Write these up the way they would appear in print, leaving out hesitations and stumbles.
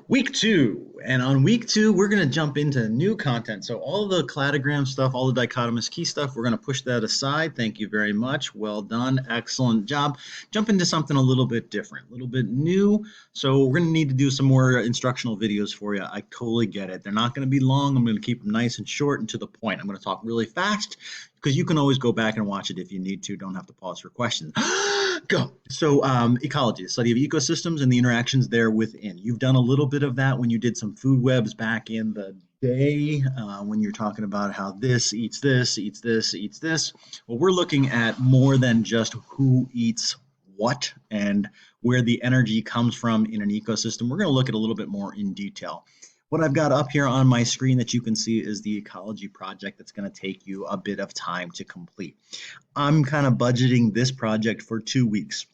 Week 2, and on week 2, we're going to jump into new content. So all the cladogram stuff, all the dichotomous key stuff, we're going to push that aside. Thank you very much. Well done. Excellent job. Jump into something a little bit different, a little bit new. So we're going to need to do some more instructional videos for you. I totally get it. They're not going to be long. I'm going to keep them nice and short and to the point. I'm going to talk really fast because you can always go back and watch it if you need to. Don't have to pause for questions. Go. So ecology, the study of ecosystems and the interactions there within. You've done a little bit of that when you did some food webs back in the day, when you're talking about how this eats this, eats this, eats this. Well, we're looking at more than just who eats what and where the energy comes from in an ecosystem. We're going to look at a little bit more in detail. What I've got up here on my screen that you can see is the ecology project that's going to take you a bit of time to complete. I'm kind of budgeting this project for 2 weeks.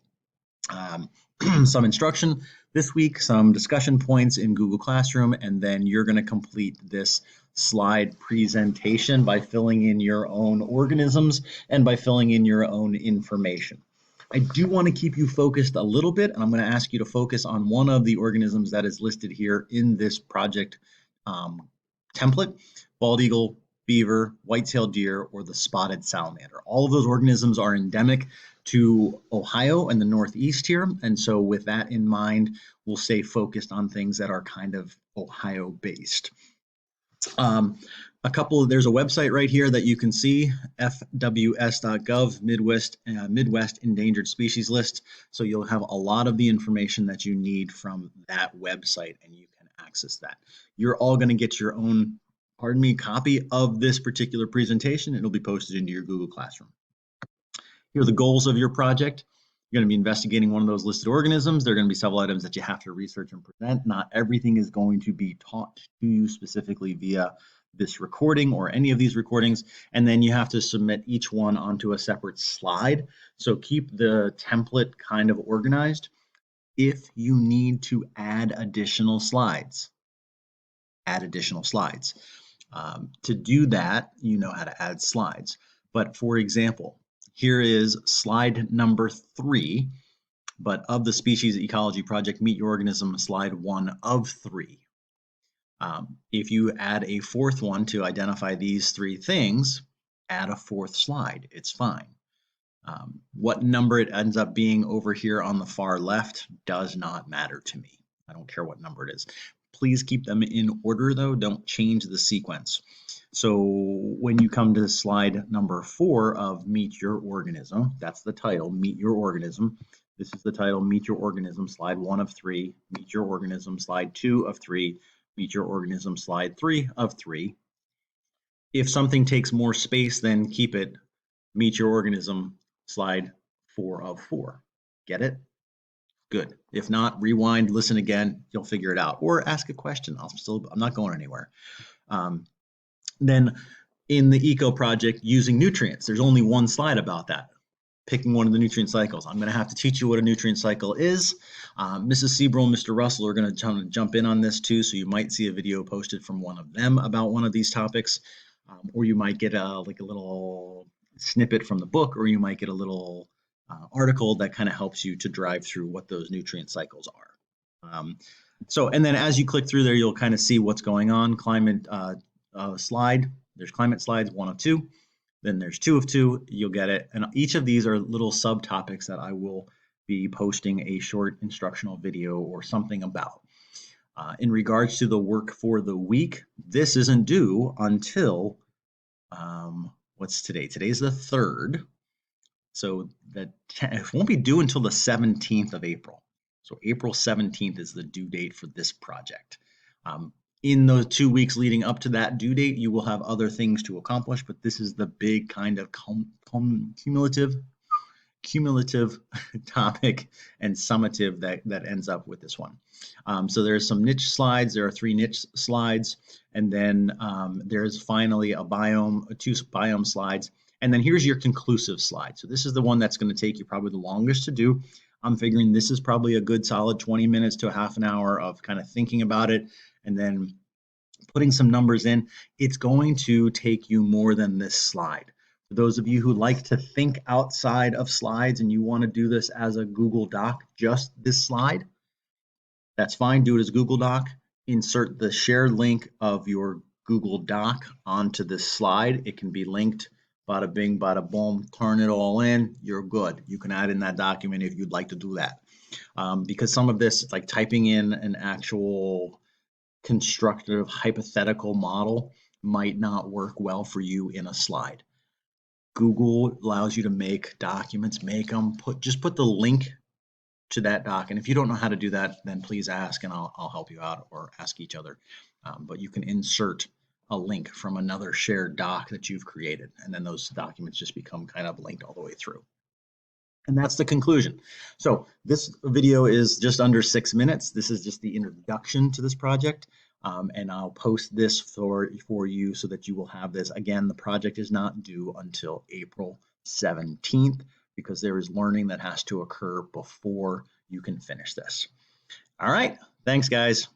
Some instruction this week, some discussion points in Google Classroom, and then you're going to complete this slide presentation by filling in your own organisms and by filling in your own information. I do want to keep you focused a little bit, and I'm going to ask you to focus on one of the organisms that is listed here in this project template: bald eagle, beaver, white-tailed deer, or the spotted salamander. All of those organisms are endemic to Ohio and the Northeast here, and so with that in mind, we'll stay focused on things that are kind of Ohio-based. There's a website right here that you can see, fws.gov, Midwest Endangered Species List. So you'll have a lot of the information that you need from that website, and you can access that. You're all going to get your own, copy of this particular presentation. It'll be posted into your Google Classroom. Here are the goals of your project. You're going to be investigating one of those listed organisms. There are going to be several items that you have to research and present. Not everything is going to be taught to you specifically via this recording or any of these recordings. And then you have to submit each one onto a separate slide. So keep the template kind of organized. If you need to add additional slides, add additional slides. To do that, you know how to add slides. But for example, here is slide number 3, but of the Species Ecology Project Meet Your Organism, slide 1 of 3. If you add a 4th one to identify these 3 things, add a 4th slide. It's fine. What number it ends up being over here on the far left does not matter to me. I don't care what number it is. Please keep them in order, though. Don't change the sequence. So when you come to slide number 4 of Meet Your Organism, that's the title, Meet Your Organism. This is the title, Meet Your Organism, slide 1 of 3, Meet Your Organism, slide 2 of 3, Meet Your Organism, slide 3 of 3. If something takes more space, then keep it Meet Your Organism, slide 4 of 4. Get it? Good. If not, rewind, listen again, you'll figure it out. Or ask a question. I'm not going anywhere. Then in the Eco Project, using nutrients, there's only one slide about that. Picking one of the nutrient cycles. I'm going to have to teach you what a nutrient cycle is. Mrs. Sebrel and Mr. Russell are going to jump in on this too, so you might see a video posted from one of them about one of these topics, or you might get a little snippet from the book, or you might get a little article that kind of helps you to drive through what those nutrient cycles are. And then as you click through there, you'll kind of see what's going on. Climate slide. There's climate slides 1 of 2. Then there's 2 of 2. You'll get it. And each of these are little subtopics that I will be posting a short instructional video or something about. In regards to the work for the week, this isn't due until what's today? Today's the 3rd. So it won't be due until the 17th of April. So April 17th is the due date for this project. In those 2 weeks leading up to that due date, you will have other things to accomplish, but this is the big kind of cumulative topic and summative that ends up with this one. So there's some niche slides. There are 3 niche slides, and then there's finally two biome slides. And then here's your conclusive slide. So this is the one that's going to take you probably the longest to do. I'm figuring this is probably a good solid 20 minutes to a half an hour of kind of thinking about it and then putting some numbers in. It's going to take you more than this slide. For those of you who like to think outside of slides and you want to do this as a Google Doc, just this slide, that's fine. Do it as Google Doc. insert the shared link of your Google Doc onto this slide. It can be linked, bada bing, bada boom, turn it all in, you're good. You can add in that document if you'd like to do that. Because some of this, like typing in an actual constructive hypothetical model, might not work well for you in a slide. Google allows you to make documents, just put the link to that doc. And if you don't know how to do that, then please ask and I'll help you out, or ask each other. But you can insert a link from another shared doc that you've created, and then those documents just become kind of linked all the way through. And that's the conclusion. So this video is just under 6 minutes. This is just the introduction to this project. And I'll post this for you so that you will have this. Again, the project is not due until April 17th because there is learning that has to occur before you can finish this. All right. Thanks, guys.